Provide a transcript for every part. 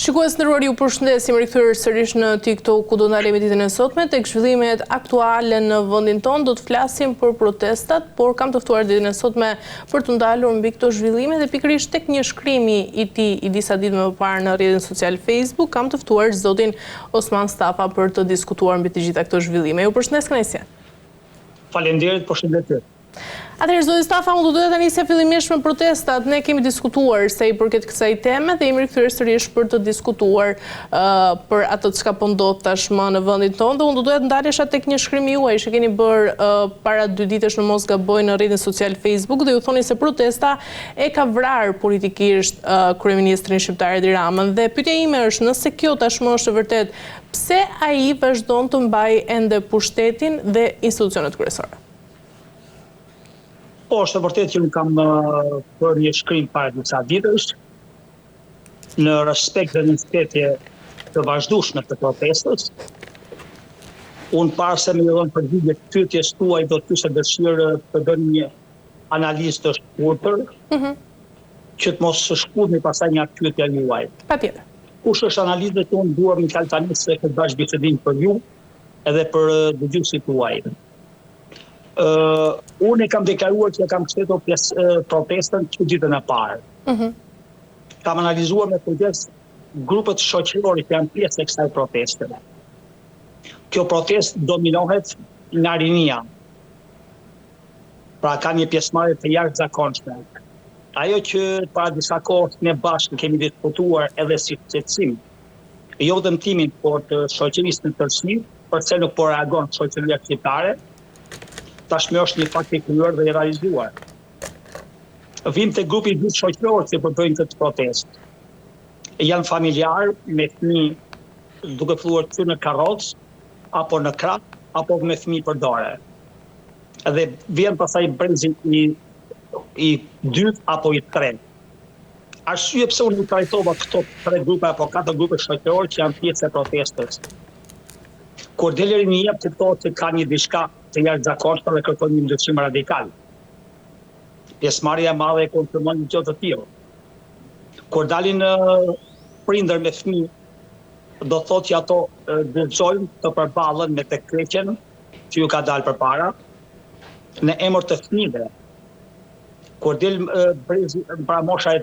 Shikues nderuar, ju përshëndesim, rikthyer sërish në TikTok ku do ndalemi ditën e sotme tek zhvillimet aktuale në vendin tonë. Do të flasim për protestat, por kam të ftuar ditën e sotme për të ndalur mbi këto zhvillime dhe pikërisht tek një shkrimi i tij i disa ditë më parë në rrjetin social Facebook, kam të ftuar zotin Osman Stafa për të diskutuar mbi të gjitha këto zhvillime. Ju përshëndes kënaqësi. Faleminderit, përshëndetje. Atëherë, zoti Stafa, unë do doja të nisja fillimisht me protestat. Ne kemi diskutuar se i përket kësaj teme dhe jemi rikthyer sërish për të diskutuar për ato çka po ndodh tashmë në vendin tonë. Dhe unë do doja të ndalesha tek një shkrim juaj që keni bërë para 2 ditësh, në mos gaboj, në rrjetin social Facebook dhe ju thoni se protesta e ka vrarë politikisht kryeministrin shqiptar Edi Ramën. Dhe pyetja ime është, nëse kjo tashmë është e vërtet, pse ai vazhdon të mbajë ende pushtetin dhe institucionet kryesore? Po, është e vërtet që unë kam bërë një shkrim para disa ditësh në respekt dhe në mbështetje të vazhdueshme të protestës. Unë para se më dhënë përgjigje të pyetjes tuaj, do të kisha dëshirë të bëj një analizë të shkurtër, që të mos shkurdhni pastaj nga pyetja juaj. Patjetër. Kush është analiza që unë duam në tani se këtë bashkëbisedim për ju edhe për dëgjuesit tuaj. Unë e kam deklaruar që kam mbështetur protestën që ditën e parë. Kam analizuar me kujdes grupet shoqërore që janë pjesë e kësaj proteste. Kjo protestë dominohet nga rinia. Pra ka një pjesëmarrje të jashtëzakonshme. Ajo që para disa kohë ne bashkë kemi diskutuar edhe si shqetësim, jo dëmtimin, por të shoqërisë në tërësi, përse nuk po reagon shoqëria shqiptare, tashmë është një fakt i kryer dhe i realizuar. Vim te grupi i gjithë shoqëror që përbëjnë këtë protestë. Janë familjar me fëmijë duke filluar të në karrocë, apo në krah, apo me fëmijë për dorë. Dhe vjen pastaj brezi i dytë apo i tretë. Arsye pse unë trajtova këto 3 grupe apo 4 grupe shoqërore që janë pjesë e protestës. Kur del rinia, kuptohet se ka një diçka të jashtëzakonshme dhe kërkon një ndryshim radikal. Pjesëmarrja e madhe e konfirmon një gjë të tillë. Kur dalin prindër me fëmijë, do thotë që ato dëgjojnë të përballen me të keqen që ju ka dalë përpara në emër të fëmijëve. Kur del brezi para mosha e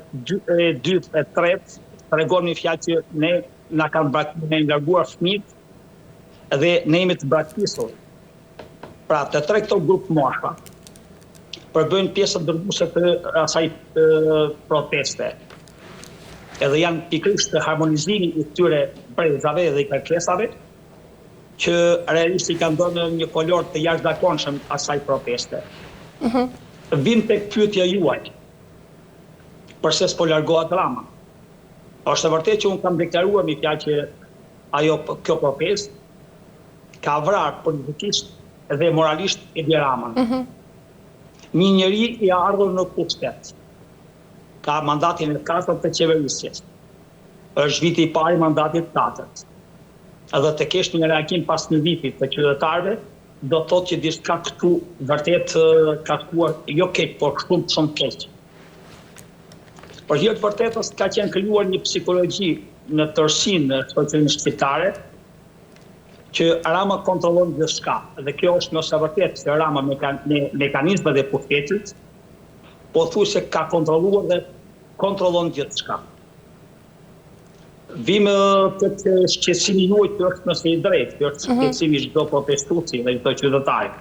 dytë e tretë, tregon një fjalë që ne na kanë larguar fëmijët dhe ne jemi të braktisur. Pra, të 3 këto grupë mosha përbëjnë pjesë dërguese të asaj proteste. Edhe janë pikërisht të harmonizimi i këtyre brezave dhe i kërkesave që realisht i kanë dhënë një kolor të jashtëzakonshëm asaj proteste. Vim tek pyetja juaj. Përse s'po largohet Rama? Është e vërtetë që unë kam deklaruar me fjalë që kjo protestë ka vrarë politikisht dhe moralisht Edi Ramën. Një njeri i ardhur në pushtet. Ka mandatin e 4 të qeverisjes. Është viti i parë i mandatit 4. Edhe të kesh një reagim pas një viti të qytetarëve, do të thotë që diçka këtu vërtet ka shkuar jo keq, por shumë keq. Por hir të vërtetës ka qenë krijuar një psikologji në tërësinë në shoqërinë shqiptare, që Rama kontrollon gjithçka. Dhe kjo është nëse vërtet se Rama me mekanizmat e pushtetit, po thuaj se ka kontrolluar dhe kontrollon gjithçka. Vim tek shqetësimi juaj që është nëse i drejtë, që është shqetësimi çdo protestuesi dhe çdo qytetar.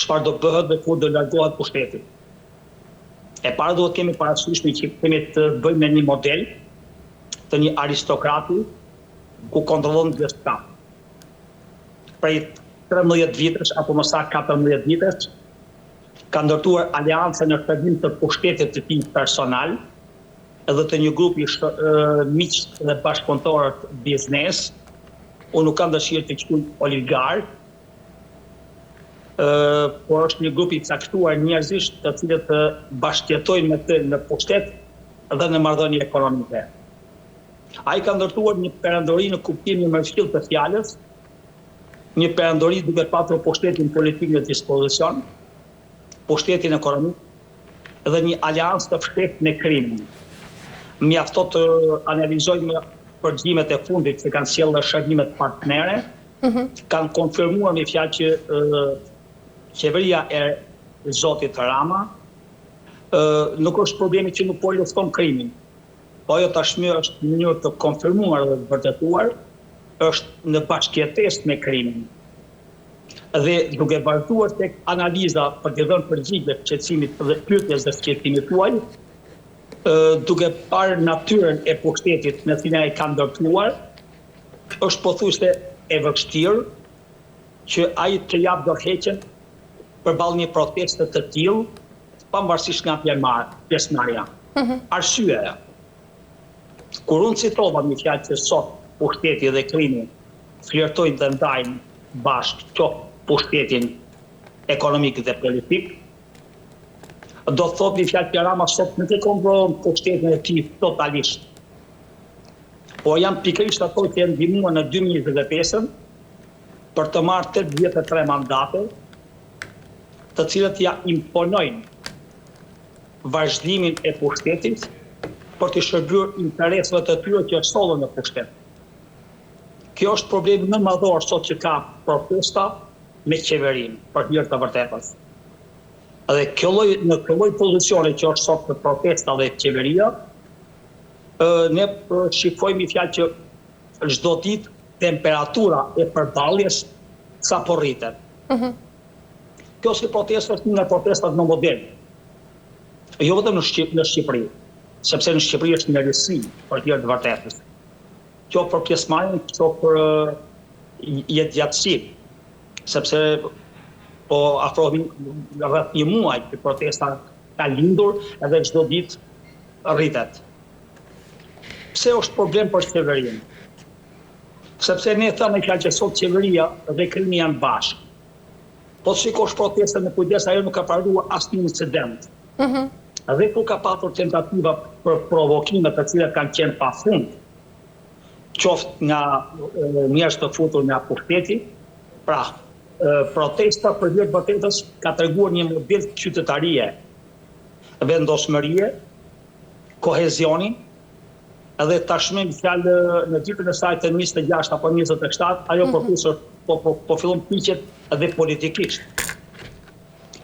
Çfarë do bëhet dhe ku do largohet pushteti? E para duhet kemi parasysh që kemi të bëjmë me një model të një aristokrati ku kontrollon gjithçka. Prej 13 vitesh apo më saktë 14 vitesh ka ndërtuar aleancën në shpërblim të pushtetit të tij personal edhe të një grupi miq dhe bashkëpunëtorë të biznes. Unë nuk kam dëshirë të quaj oligark, por është një grup i caktuar njerëzish të cilët bashkëjetojnë me të në pushtet dhe në marrëdhënie ekonomike. Ai ka ndërtuar një perandori në kuptimin më të të fjalës, një perandori duke patur pushtetin politik në dispozicion, pushtetin ekonomik dhe një aleancë të fshehtë në krim. mjafton të analizojmë përgjimet e fundit që kanë sjellë shërbimet partnere, kanë konfirmuar me fjalë që qeveria e zotit Rama nuk është problemi që nuk po lufton krimin, po ajo tashmë është në mënyrë të konfirmuar dhe të vërtetuar, është në bashkëjetesë me krimin. Dhe duke vazhduar tek analiza për të dhënë përgjigje shqetësimit dhe pyetjes së shqetësimit tuaj, duke parë natyrën e pushtetit në cilën ai ka ndërtuar, është pothuajse e vështirë që ai të japë dorëheqjen përballë një proteste të tillë, pavarësisht nga pjesëmarrja. Arsyeja. Kur unë citova një fjalë që sot pushteti dhe krimi flirtojnë dhe ndajnë bashkë qoftë pushtetin ekonomik dhe politik, do të thotë një fjalë që Rama sot nuk e kontrollon pushtetin e tij totalisht. Po janë pikërisht ato që e ndihmuan në 2025 për të marrë 83 mandate, të cilët ja imponojnë vazhdimin e pushtetit për të shërbyer interesave të tyre që solën në pushtet. Kjo është problemi më madhor sot që ka protesta me qeverinë, për hir të vërtetës. Dhe në kjo lloj pozicione që është sot për protesta dhe qeveria, ne shikojmë një fjalë që çdo ditë temperatura e përballjes sapo rritet. Kjo si protesta është një nga protestat më moderne. Jo vetëm në Shqipëri, sepse në Shqipëri është një rësi për hir të vërtetës. Kjo për pjesëmarrjen, kjo për jetëgjatësi, sepse po afrohemi rreth një muaj që protesta ka lindur edhe çdo ditë rritet. Pse është problem për qeverinë? Sepse ne thamë që sot qeveria dhe krimi janë bashkë. Po shikosh protestën në kujdes, ajo nuk ka paruar asnjë incident. Dhe kur ka patur tentativa për provokime të cilat kanë qenë pafund, qoftë nga njerëz të futur nga pushteti, pra protesta për hir të vërtetës ka treguar një model qytetarie, vendosmërie, kohezioni, edhe tashmë fjalë në ditën e saj të 26 apo 27, ajo po fillon piqet edhe politikisht.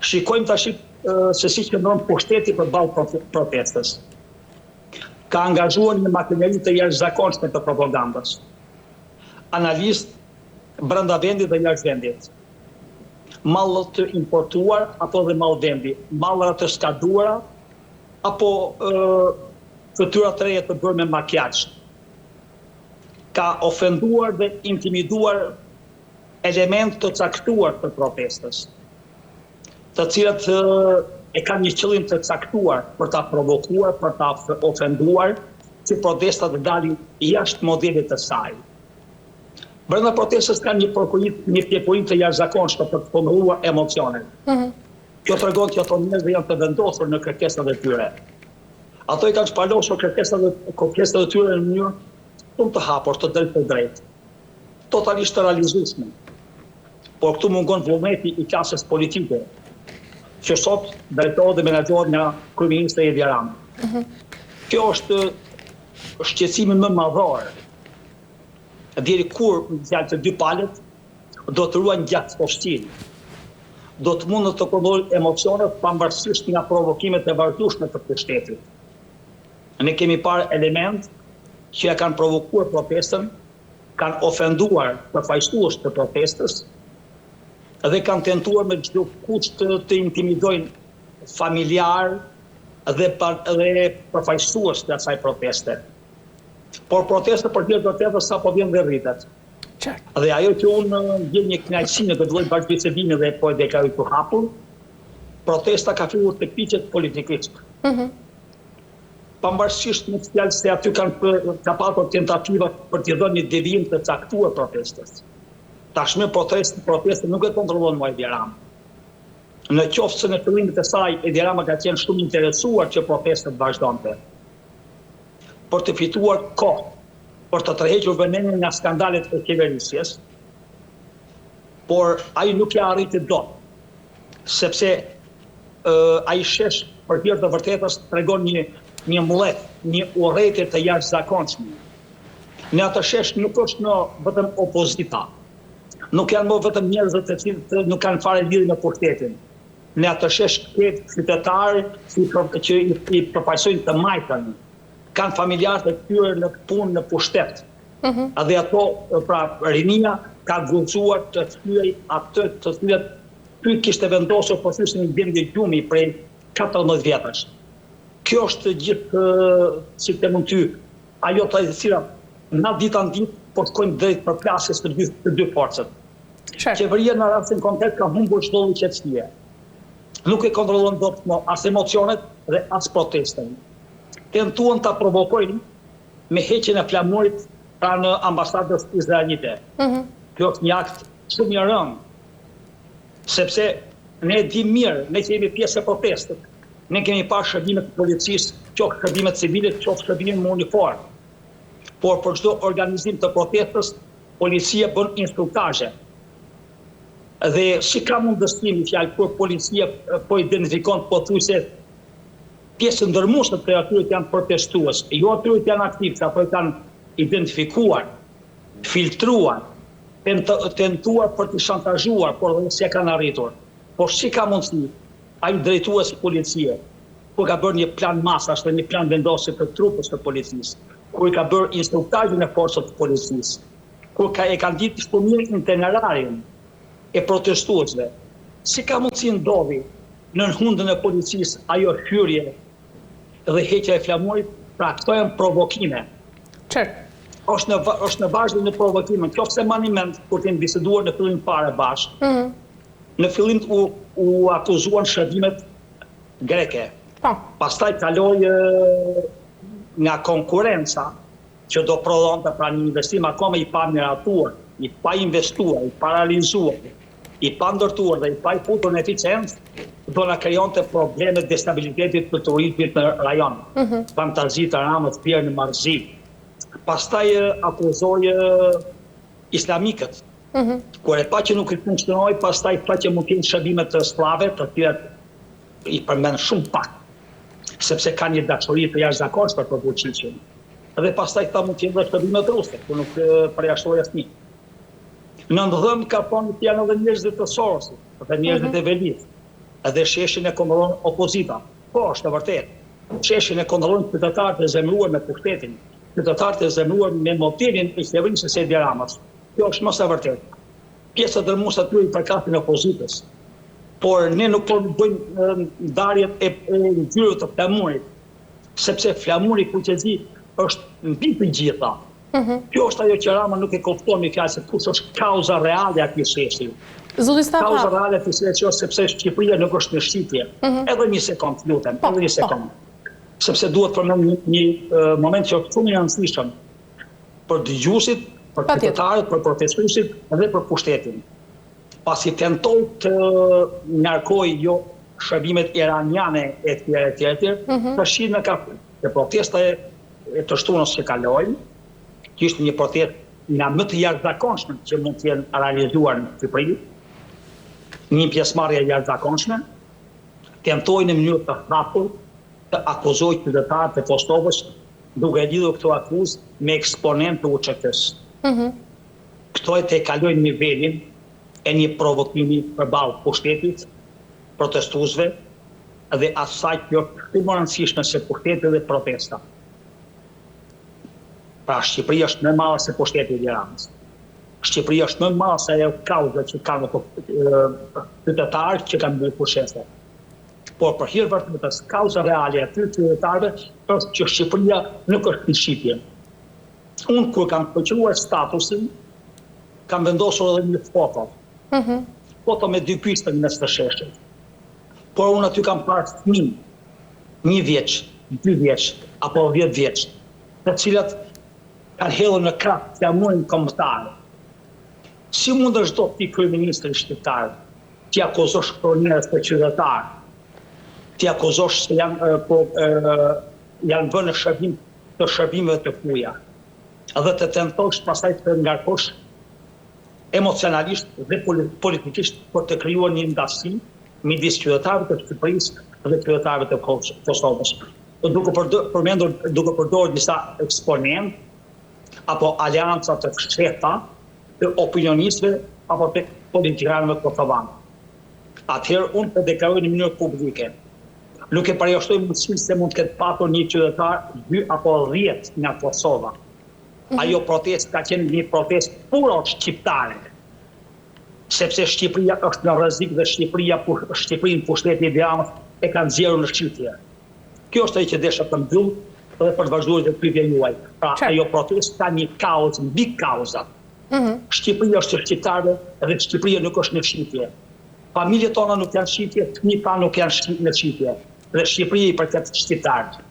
Shikojmë tash se si qëndron pushteti përballë protestës. Ka angazhuar një makineri të jashtëzakonshme të propagandës. Analistë brenda vendit dhe jashtë vendit. Mallë të importuar apo dhe mallë vendi, mallra të skaduara apo fytyra të reja të bërë me makjazh. Ka ofenduar dhe intimiduar element të caktuar të protestës, të cilat e kanë një qëllim të caktuar për ta provokuar, për ta ofenduar, që protestat të dalin jashtë modelit të saj. Brenda protestës ka një pjekurim të jashtëzakonshme për të kontrolluar emocionet. Kjo tregon që ato njerëz janë të vendosur në kërkesat e tyre. Ato i kanë shpalosur kërkesat e tyre në mënyrë shumë të hapur, të drejtë për drejtë, totalisht të realizueshme. Por këtu mungon vullneti i klasës politike, që sot drejtohet dhe menaxhohet nga kryeministri Edi Rama. Kjo është shqetësimi më madhor. Deri kur fjalë të dy palët do të ruajnë gjatë postin. Do të mundë të kontrollojnë emocionet pavarësisht nga provokimet e vazhdueshme të pushtetit. Ne kemi parë element që ja kanë provokuar protestën, kanë ofenduar përfaqësues të protestës dhe kanë tentuar me çdo kusht të intimidojnë familjar dhe përfaqësues të asaj proteste. Por protesta për hir të vërtetës sapo vjen dhe rritet. Dhe ajo që unë gjej një kënaqësi në këtë lloj bashkëbisedimi dhe po e deklaroj të hapur, protesta ka filluar të piqet politikisht. Pavarësisht në fjalë se aty ka patur tentativa për të dhënë një devijim të caktuar protestës. Tashmë protesta nuk e kontrollon më Edi Rama. Në qoftë se në fillimin e saj Edi Rama ka qenë shumë interesuar që protesta të vazhdonte, për të fituar kohë, për të tërhequr vëmendjen nga skandalet e qeverisjes, por ai nuk ja arriti dot, sepse ai shesh për hir të vërtetës tregon një mullet një urrëtie të jashtëzakonshme. Në atë shesh nuk është në vetëm opozita. Nuk janë më vetëm njerëz të cilët nuk kanë fare lidhje me pushtetin. Në atë shesh këtë qytetarë që i përfaqësojnë të majtën, kanë familjarë të tyre në punë në pushtet. Dhe ato, pra rinia ka guxuar të thyej atë të cilët ky kishte vendosur pothuajse një gjendje gjumi prej 14 vjetësh. Kjo është gjithë si të mund ty, ajo të cilat na ditë në ditë po shkojnë drejt përplasjes të dy forcët. Qeveria në rastin konkret ka humbur çdo lloj qetësie. Nuk e kontrollon dot as emocionet dhe as protestën. Tentuan ta provokojnë me heqjen e flamurit pranë ambasadës izraelite. Kjo është një akt shumë i rëndë, sepse ne di mirë, ne që jemi pjesë e protestës, ne kemi parë shërbimet të policisë, qoftë shërbimet civile, qoftë shërbimet me uniformë. Por për çdo organizim të protestës, policia bën instruktazhe. Dhe si ka mundësimi fjalë kur policia po identifikon pothuajse pjesë ndërmuese të atyre që janë protestues, jo atyre që janë aktivë, apo kanë identifikuar, filtruar, tentuar për të shantazhuar, por dhe si e kanë arritur. Por si ka mundësi ai drejtues i policie, kur ka bërë një plan masash dhe një plan vendosje të trupës të policisë, kur i ka bërë instruktazhin e forcës të policisë, kur e kanë ditë shpëmirë itinerarin e protestuesve, si ka mundësi ndodhi në hundën e policisë ajo hyrje dhe heqja e flamurit, pra këto janë provokime. Është në vazhdim në provokime, qofse mani mend kur kemi biseduar në fillim fare bashkë. Në fillim u akuzuan shërbimet greke. Pastaj kaloi nga konkurenca që do prodhonte pra një investim akoma i pa miratuar, i pa investuar, i paralizuar, i pa ndërtuar dhe i pa i futur në eficiencë, do na krijonte probleme destabilitetit të turizmit në rajon. Fantazi të Ramës, pirë në marrëzi. Pastaj akuzoi islamikët. Kur e pa që nuk i funksionoi, pastaj pa që mund të kenë shërbime të sklave, të cilat i përmend shumë pak, sepse ka një dashuri të jashtëzakonshme për Vučićin. Dhe pastaj ta mund të jenë shërbime të ruse, kur nuk përjashtoi asnjë. Në ndërthëm ka thonë që janë edhe njerëzit të Sorosit, edhe njerëzit e Velit, edhe sheshin e kontrollon opozita. Po, është e vërtetë. Sheshin e kontrollon qytetarët e zemëruar me pushtetin, qytetarët e zemëruar me modelin e qeverisë së Edi Ramës. Kjo është mos e vërtetë. Pjesa dërmuese aty i përkatin opozitës. Por ne nuk po bëjmë ndarjet e ngjyrave të flamurit, sepse flamuri kuqezi është mbi të gjitha. Kjo është ajo që Rama nuk e kupton me fjalë se kush është kauza reale e atij sheshi. Kauza reale e atij sheshi është sepse Shqipëria nuk është në shitje. Edhe një sekond, lutem, edhe një sekond. Sepse duhet të përmend një moment që është shumë i rëndësishëm për dëgjuesit, për qytetarët, për protestuesit dhe për pushtetin. Pasi tentoi të ngarkojë jo shërbimet iraniane etj, tashin në kafe. Dhe protesta e të shtunës që kaloi, që ishte një protestë nga më të jashtëzakonshme që mund të jenë realizuar në Shqipëri, një pjesëmarrje jashtëzakonshme, tentoi në mënyrë të hapur të akuzojë qytetarët e Kosovës duke lidhur këto akuzë me eksponent të UÇK-s. Këto e kalojnë nivelin e një provokimi përballë pushtetit, protestuesve dhe asaj që është shumë e rëndësishme se pushteti dhe protesta. Pra Shqipëria është më e madhe se pushteti i Tiranës. Shqipëria është më e madhe se ajo kauza që kanë qytetarët që kanë bërë pushese. Por për hir vërtetës, kauza reale e atyre qytetarëve është që Shqipëria nuk është në shitje. Unë kur kam përqruar statusin, kam vendosur edhe një foto. Foto me 2 pishtë në mes të sheshit. Por unë aty kam parë fëmijë, 1 vjeç, 2 vjeç, apo 10 vjeç, të cilat kanë hedhur në krah flamurin kombëtar. Si mund është do ti kryeministri shqiptar, ti akuzosh kronjerës të qytetarë, ti akuzosh se janë vënë në shërbim të shërbimeve të huaja, dhe të tentosh pastaj të ngarkosh emocionalisht dhe politikisht për të krijuar një ndarësi midis qytetarëve të Shqipërisë dhe qytetarëve të Kosovës. duke përdorur disa eksponent apo aleanca të fshehta të opinionistëve apo të politikanëve kosovanë. Atëherë unë të deklaroj në mënyrë publike. Nuk e parajshtoj mundësinë se mund të ketë patur një qytetar 2 apo 10 nga Kosova. Ajo protestë ka qenë një protestë puro shqiptare. Sepse Shqipëria është në rrezik dhe Shqipërinë pushteti i Tiranës e ka nxjerrur në shqyrtje. Kjo është ajo që desha të mbyll dhe për të vazhduar të pyetja juaj. Pra ajo protestë ka një kauzë mbi kauzat. Shqipëria është e shqiptarëve dhe Shqipëria nuk është në shqyrtje. Familjet tona nuk janë shqiptje, fëmijët tanë nuk janë në shqiptje. Dhe Shqipëria i përket shqiptarëve.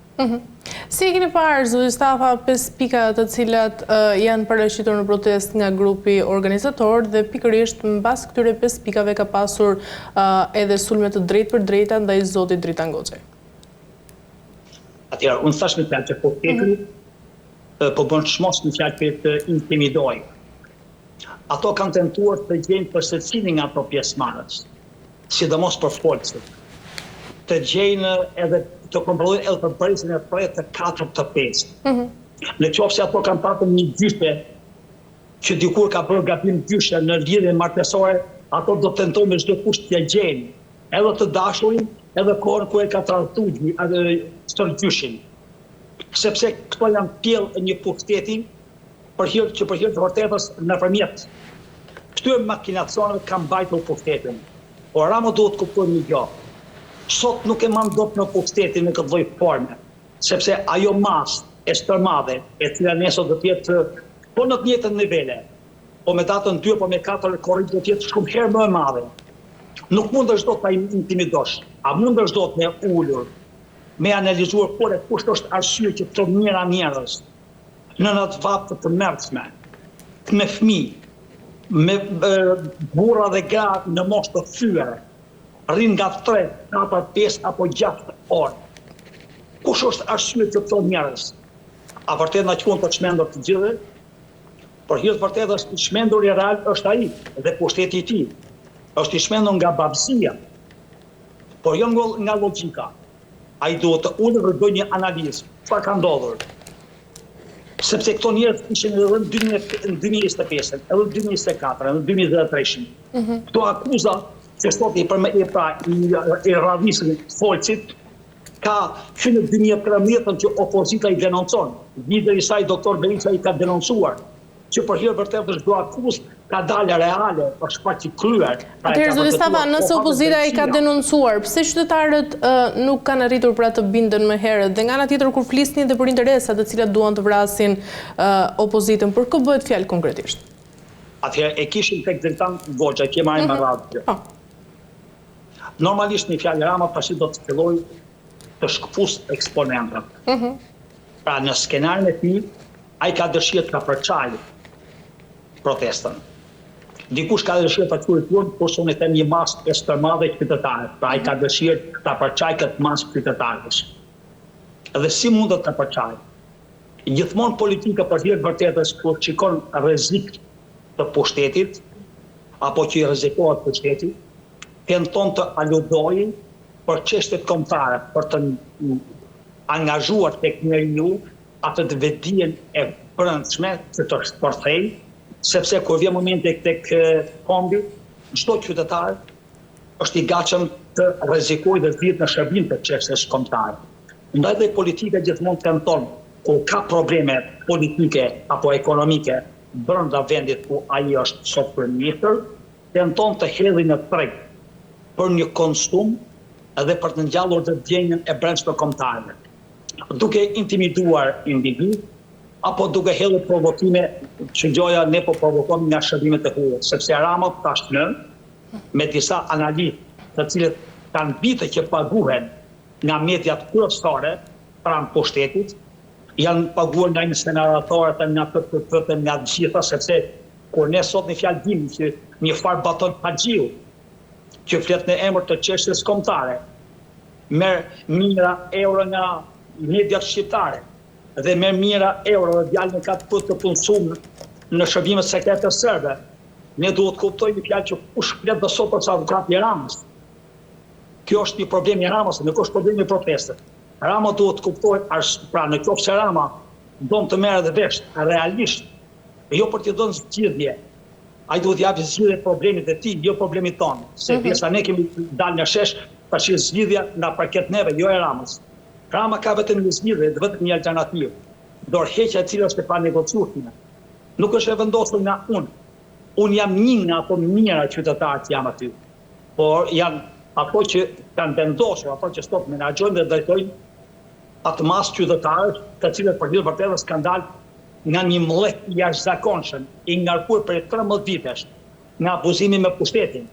Si e keni parë, zoti Stafa, 5 pika të cilat janë paraqitur në protest nga grupi organizator dhe pikërisht mbas këtyre 5 pikave ka pasur edhe sulme të drejtë për drejta ndaj zotit Dritan Goxhaj? Atëherë, unë thash në fjalë që po bën çmos në fjalë për të intimidoj. Ato kanë tentuar të gjejnë për secilin nga ato pjesëmarrës, sidomos për folësit. Të gjejnë edhe të kontrollojnë edhe për bërësin e prej të 4 të 5. Në qoftë se ato kanë patur një gjyshje që dikur ka bërë gabim gjyshje në lidhje martesore, ato do të tentojnë me çdo kusht t'ia gjejnë, edhe të dashurin, edhe kohën ku e ka trajtuar gjyshin. Sepse këto janë pjellë e një pushteti për hir të vërtetës nëpërmjet këtyre makinacioneve ka mbajtur pushtetin. Por Rama duhet të kuptojë një gjë. Sot nuk e man dot në pushtetin në këtë lloj forme, sepse ajo masë e stërmadhe, e cila nesër do të jetë po në të njëjtën nivele, po me datën 2 apo me 4 korrik do të jetë shumë herë më e madhe. Nuk mundesh dot ta intimidosh, a mundesh dot me ulur, me analizuar kush është arsye që të mira njerëz në atë vapë të mërshme, me fëmijë, me burra dhe gra në moshë të thyere, rrin nga 3, 4, 5 apo 6 orë. Kush është arsye që këto njerëz? A vërtet na quhen të çmendur të gjithë? Por hir të vërtetës i çmendur i real është ai dhe pushteti i tij. Është i çmendur nga babësia. Por jo nga logjika. Ai duhet të ulë dhe bëjë një analizë. Çfarë ka ndodhur? Sepse këto njerëz ishin edhe në 2025, edhe në 2024, edhe në 2023. Këto akuza që sot i radhisin folësit, ka që në 2013 që opozita i denoncon. Lideri i saj, doktor Berisha, i ka denoncuar. Që për hir vërtet është do akuzë, ka dalë reale, për shkak të kryer. Atëherë, zoti Stafa, nëse opozita i ka denoncuar, pse qytetarët nuk kanë arritur pra të binden më herët? Dhe nga ana tjetër kur flisnin dhe për interesat të cilat duan të vrasin opozitën, për kë bëhet fjalë konkretisht? Atëherë e kishin tek Dritan Goxhaj, që marrin me radhë. Normalisht një fjalë Rama tash do të filloj të shkëpus eksponentët. Pra në skenarin e tij, ai ka dëshirë të përçajë protestën. Dikush ka dëshirë të quajtur, por unë them një masë e stërmadhe qytetare. Pra ai ka dëshirë të përçajë këtë masë qytetarësh. Dhe si mund të përçajë? Gjithmonë politika për hir të vërtetës kur shikon rrezik të pushtetit apo që i rrezikohet pushteti, tenton të aludojnë për çështjet kombëtare, për të angazhuar tek njeriu atë të vetdijen e brendshme që të shpërthej, sepse kur vjen momenti tek kombi, çdo qytetar është i gatshëm të rrezikojë dhe të vihet në shërbim të çështjes kombëtare. Ndaj dhe politika gjithmonë tenton, kur ka probleme politike apo ekonomike brenda vendit ku ai është sot kryeministër, tenton të hedhë në treg për një konsum edhe për të ngjallur të ndjenjën e brendshme kombëtare. Duke intimiduar individ apo duke hedhur provokime që gjoja ne po provokojmë nga shërbimet e huaj, sepse Rama tashmë me disa analitë të cilët kanë vite që paguhen nga mediat kryesore pranë pushtetit, janë paguar nga inceneratorët, nga PPP, nga të gjitha, sepse kur ne sot në fjalë dim që një farë Baton Haxhiu që flet në emër të çështjes kombëtare, merr mijëra euro nga mediat shqiptare dhe merr mijëra euro dhe djalin ka të punësuar në shërbimet sekrete serbe. Ne duhet të kuptojmë një fjalë që kush flet sot për avukati i Ramës. Kjo është një problem i Ramës, nuk është problem i protestës. Rama duhet të kuptohet, pra në qoftë se Rama do të merret dhe vesh realisht, jo për të dhënë zgjidhje. Ai duhet japë zgjidhje problemit e tij, jo problemit tonë. Se pjesa ne kemi dalë në shesh, tash zgjidhja nga parket neve, jo e Ramës. Rama ka vetëm një zgjidhje, vetëm një alternativë. Dorëheqja e cila është e panegociueshme. Nuk është e vendosur nga unë. Unë jam një nga ato mijëra qytetarë që jam aty. Por janë ato që kanë vendosur, ato që stop menaxhojnë dhe drejtojnë atë masë qytetarësh, të cilët për hir vërtetë kanë dalë nga një mllek i jashtëzakonshëm, i ngarkuar për 13 vitesh, nga abuzimi me pushtetin,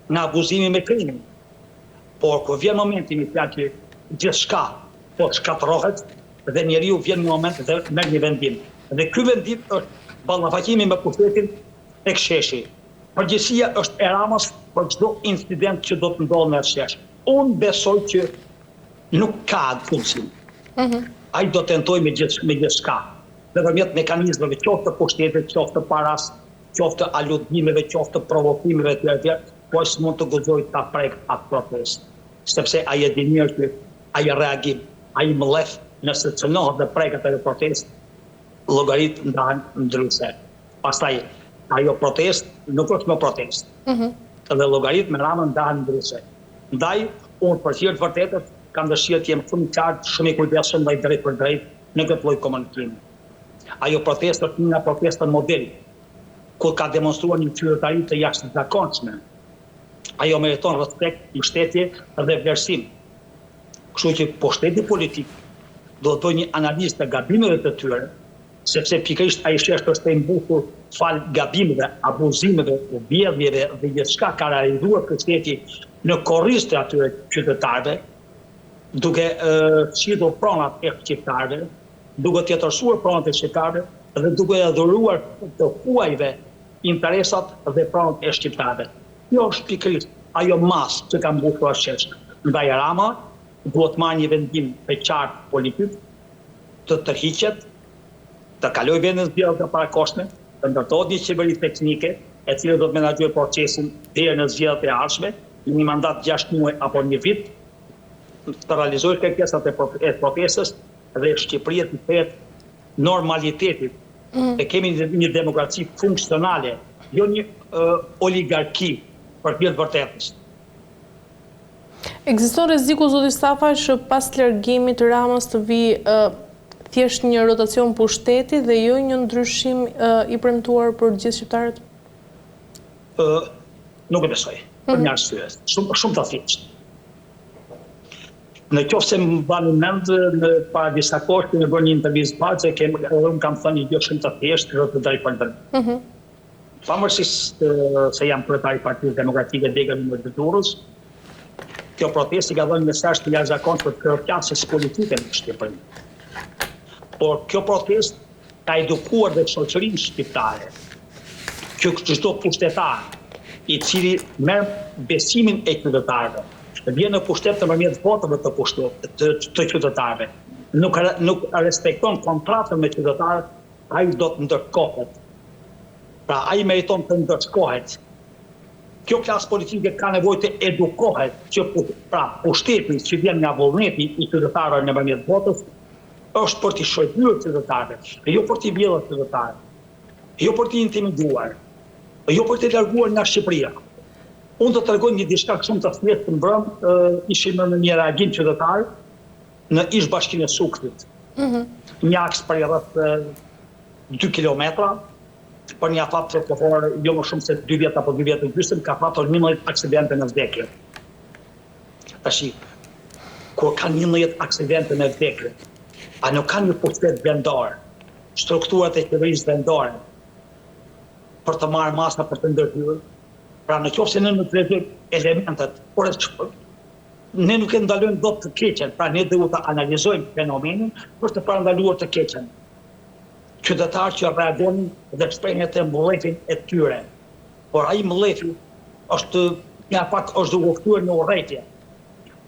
nga abuzimi me krimin. Por kur vjen momenti mi fjalë që gjithçka po shkatërrohet dhe njeriu vjen në moment dhe merr një vendim. Dhe ky vendim është ballafaqimi me pushtetin tek sheshi. Përgjegjësia është e Ramës për çdo incident që do të ndodhë në shesh. Unë besoj që nuk ka fundësim. Ai do tentojë me gjithçka, nëpërmjet mekanizmeve, qoftë të pushtetit, qoftë të paras, qoftë të aludimeve, qoftë të provokimeve të tjera, po s'mund të guxojë ta prek atë protestë, sepse ai e di mirë që ai reagim, ai mllef nëse cënohet dhe preket atë protestë, llogarit ndahen ndryshe. Pastaj ajo protestë nuk është më protestë. Dhe llogarit me Ramën ndahen ndryshe. Ndaj unë për hir të vërtetës kam dëshirë të jem shumë i qartë, shumë i kujdesshëm ndaj drejt për drejt në këtë lloj komunikimi. Ajo protestë është një nga protestat model, ku ka demonstruar një qytetari të jashtëzakonshme. Ajo meriton respekt, mbështetje dhe vlerësim. Kështu që pushteti politik do të bëjë një analizë të gabimeve të tyre, sepse pikërisht ai shesh është i mbushur fal gabimeve, abuzimeve, vjedhjeve dhe gjithçka ka realizuar pushteti në korrizë të atyre qytetarëve, duke shitur pronat e shqiptarëve, duke tjetërsuar pronat e shqiptarëve dhe duke adhuruar të huajve interesat dhe pronat e shqiptarëve. Kjo është pikërisht ajo masë që ka mbushur shesh. Ndaj Rama duhet marrë një vendim të qartë politik, të tërhiqet, të kalojë vendin zgjedhjet e parakoshme, të ndërtohet një qeveri teknike, e cila do të menaxhojë procesin deri në zgjedhjet e ardhshme, një mandat 6 muaj apo një vit, të realizojë kërkesat e protestës dhe Shqipëria të ketë normalitetit. E kemi një demokraci funksionale, jo një oligarki për hir të vërtetës. Ekziston rreziku, zoti Stafa, që pas largimit të Ramës të vijë thjesht një rotacion pushteti dhe jo një ndryshim i premtuar për gjithë shqiptarët? Nuk e besoj, për një arsye, shumë të thjeshtë. Në qoftë se më bani mend në para disa kohë kemi bërë një intervistë parë që unë kam thënë një gjë shumë të thjeshtë të drejtë për drejtë. Pavarësisht se jam kryetari i Partisë Demokratike Dega në Durrës, kjo protestë ka dhënë mesazh të jashtëzakonshëm për klasës politike në Shqipëri. Por kjo protestë ka edukuar dhe shoqërinë shqiptare. Që çdo pushtetar i cili merr besimin e qytetarëve, vjen në pushtet nëpërmjet votave të qytetarëve. Nuk respekton kontratën me qytetarët, ai do të ndërkohet. Pra ai meriton të ndërkohet. Kjo klasë politike ka nevojë të edukohet që pushteti që vjen nga vullneti i qytetarëve nëpërmjet votës është për t'i shojbyer qytetarëve, jo për t'i vjedhur qytetarët, jo për t'i intimiduar, jo për t'i larguar nga Shqipëria. Unë do të tregoj një diçka shumë të thjeshtë të mbrëm, ishim në një reagim qytetar në ish-bashkinë e Suktit. Një aks për rreth 2 kilometra, për një afat trotuar jo më shumë se 2 vjet apo 2 vjet e gjysmë, ka patur 11 aksidente në vdekje. Tashi, kur ka 11 aksidente në vdekje, a nuk ka një pushtet vendor, strukturat e qeverisë vendore, për të marrë masa për të ndërhyrë? Pra në qoftë se ne nuk lexojmë elementet, por ne nuk e ndalojmë dot të keqen, pra ne duhet të analizojmë fenomenin për të parandaluar të keqen. Qytetarë që reagonin dhe shprehin të mllefin e tyre. Por ai mllef është nga pak është duke kthyer në urrëtie.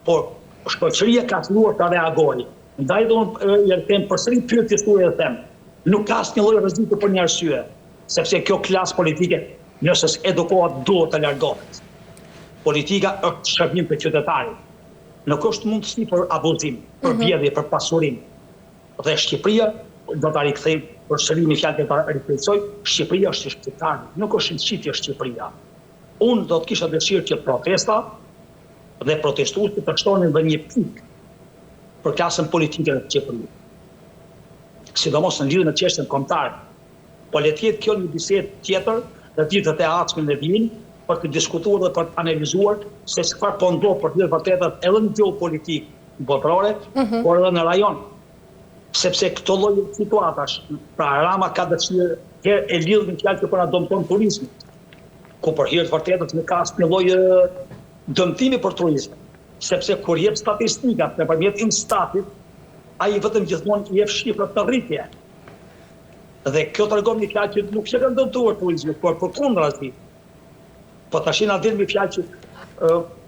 Por shoqëria ka filluar të reagojë. Ndaj do të them përsëri pyetjes tuaja dhe them, nuk ka asnjë lloj rreziku për një arsye, sepse kjo klasë politike nëse edukohet duhet të largohet. Politika është shërbim për qytetarit. Nuk është mundësi për abuzim, për bjedhje, për pasurim. Dhe Shqipëria, do të rikthej për shërimi fjalë të rikthejsoj, Shqipëria është shqiptare, nuk është shqiptje Shqipëria. Unë do të kisha dëshirë që protesta dhe protestuesit të shtonin dhe një pikë për klasën politike të Shqipërisë. Sidomos në lidhje me çështjen kombëtare. Po le të jetë kjo një bisedë tjetër dhe ditët e ardhshme në vijim për të diskutuar dhe për të analizuar se çfarë po ndodh për të vërtetat edhe në geopolitikë botërore, por edhe në rajon. Sepse këto lloj situatash, pra Rama ka dëshirë herë e lidhur në fjalë që po na dëmton turizmin, ku për hir të vërtetës në ka një lloj dëmtimi për turizmin, sepse kur jep statistikat nëpërmjet Instatit, ai vetëm gjithmonë i jep shifra të rritje. Dhe kjo tregon një fjalë që nuk ka dëmtuar turizmin, por përkundrazi. Po tash na del me fjalë që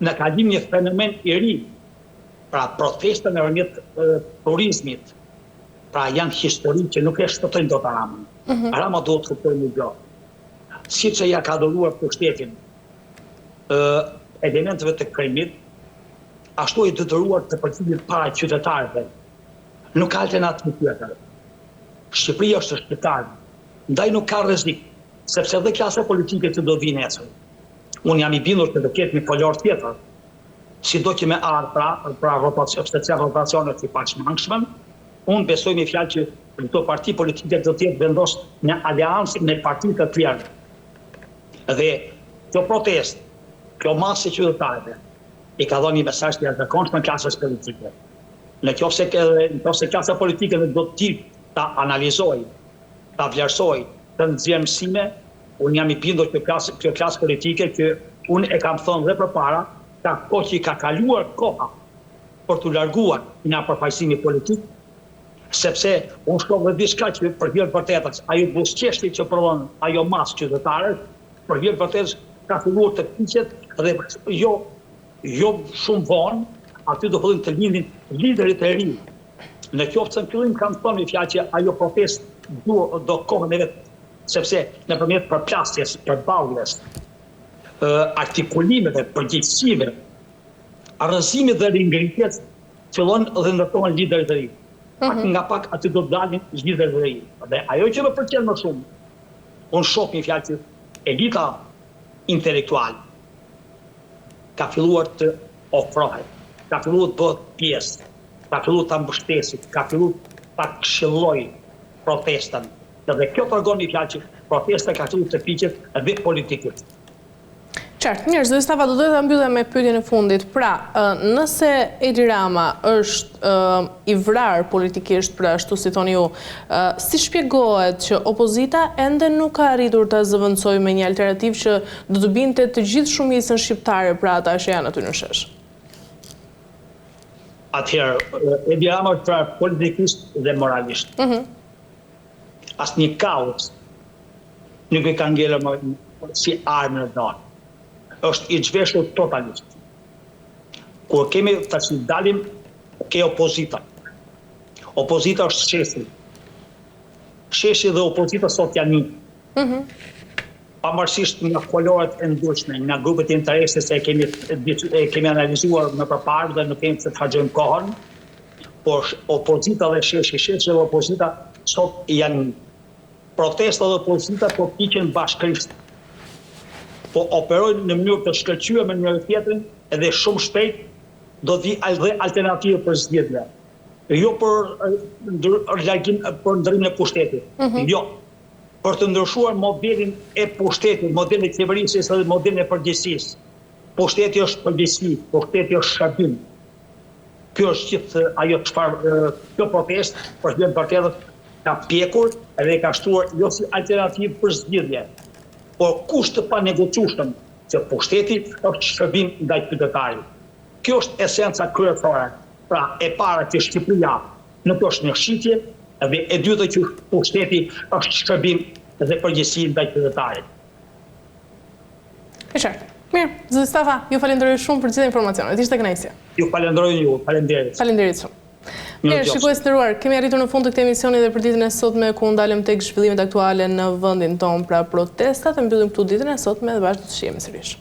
në kalim një fenomen i ri, pra protesta nëpërmjet turizmit. Pra janë histori që nuk e shpëtojnë dot Ramën. Rama duhet të kuptojë një gjë. Siç ja ka dëruar pushtetin elementeve të krimit, ashtu i detyruar të përcjellit para qytetarëve. Nuk ka alternativë tjetër. Shqipëria është shqiptare, ndaj nuk ka rrezik, sepse edhe klasa politike që do vinë nesër. Unë jam i bindur që do ketë një folor tjetër, sido që me ardhur pra rotacionet i paqmangshëm. Unë besoj me fjalë që këto parti politike do të jetë vendosur në aleancë me partitë të tjera. Dhe kjo protestë, kjo masë qytetarëve i ka dhënë një mesazh të jashtëzakonshëm klasës politike. Nëse klasa politike do të ta analizojë, ta vlerësojë, të nxjerrë mësime, unë jam i bindur që kjo klasë politike që unë e kam thënë dhe përpara, ka kohë që ka kaluar koha për të larguar nga përfaqësimi politik, sepse unë shkoj dhe diçka që për hir të vërtetës, ajo buzëqeshti që provon ajo masë qytetarë, për hir të vërtetës ka filluar të piqet dhe jo shumë vonë, aty do fillim të lindin liderit e ri. Në qoftë se në fillim kam thënë një fjalë që ajo protestë do kohën e vet, sepse nëpërmjet përplasjes, përballjes, artikulimeve, përgjegjësive, arrëzimit dhe ringritjes fillon dhe ndërtohen liderit e ri. Pak nga pak aty do të dalin liderit e ri. Dhe ajo që më pëlqen më shumë, unë shoh një fjalë që elita intelektuale ka filluar të ofrohet, ka filluar të bëhet pjesë, ka filluar ta mbështesit, ka filluar ta këshillojë protestën. Dhe kjo tregon një fjalë që protesta ka filluar të piqet dhe politikisht. Qartë, mirë, Zëstava, do të ta mbyllem me pyetjen e fundit. Pra, nëse Edi Rama është i vrarë politikisht, pra ashtu si thoni ju, si shpjegohet që opozita ende nuk ka arritur të zëvendësojë me një alternativë që do të binte të gjithë shumicën shqiptare, pra ata që janë aty në shesh? Atëherë, Edi Rama është vrarë politikisht dhe moralisht. Asnjë kaos nuk e ka ngelur si armë në dorë. Është i zhveshur totalisht. Kur kemi tash dalim ke opozita. Opozita është sheshi. Sheshi dhe opozita sot janë një. Pavarësisht nga kolorat e ndryshme, nga grupet e interesit se kemi analizuar më përpara dhe nuk kemi se të harxojmë kohën, por opozita dhe sheshi dhe opozita sot janë një. Protesta dhe opozita po piqen bashkërisht. Po operojnë në mënyrë të shkëlqyer me njëri tjetrin edhe shumë shpejt do vi edhe alternativë për zgjedhje. Jo për ndryrimin e pushtetit. Jo. Për të ndryshuar modelin e pushtetit, modelin e qeverisë dhe modelin e përgjegjësisë. Pushteti është përgjegjësi, pushteti është shërbim. Kjo është gjithë ajo çfarë kjo protestë për hir të vërtetës ka pjekur dhe ka shtuar jo si alternativë për zgjedhje, por kusht të panegocueshëm që pushteti është shërbim ndaj qytetarit. Kjo është esenca kryesore. Pra, e para që Shqipëria nuk është në shitje, dhe e dyta që pushteti është shërbim dhe përgjegjësi ndaj qytetarit. E qartë. Mirë, Zëstava, ju falenderoj shumë për gjithë informacionet. Ishte kënaqësi. Ju falenderoj ju, faleminderit. Faleminderit shumë. Mirë, shikues të nderuar, kemi arritur në fund të këtij emisioni dhe për ditën e sotme ku ndalem tek zhvillimet aktuale në vendin tonë, pra protestat, e mbyllim këtu ditën e sotme dhe bashkë do të shihemi sërish.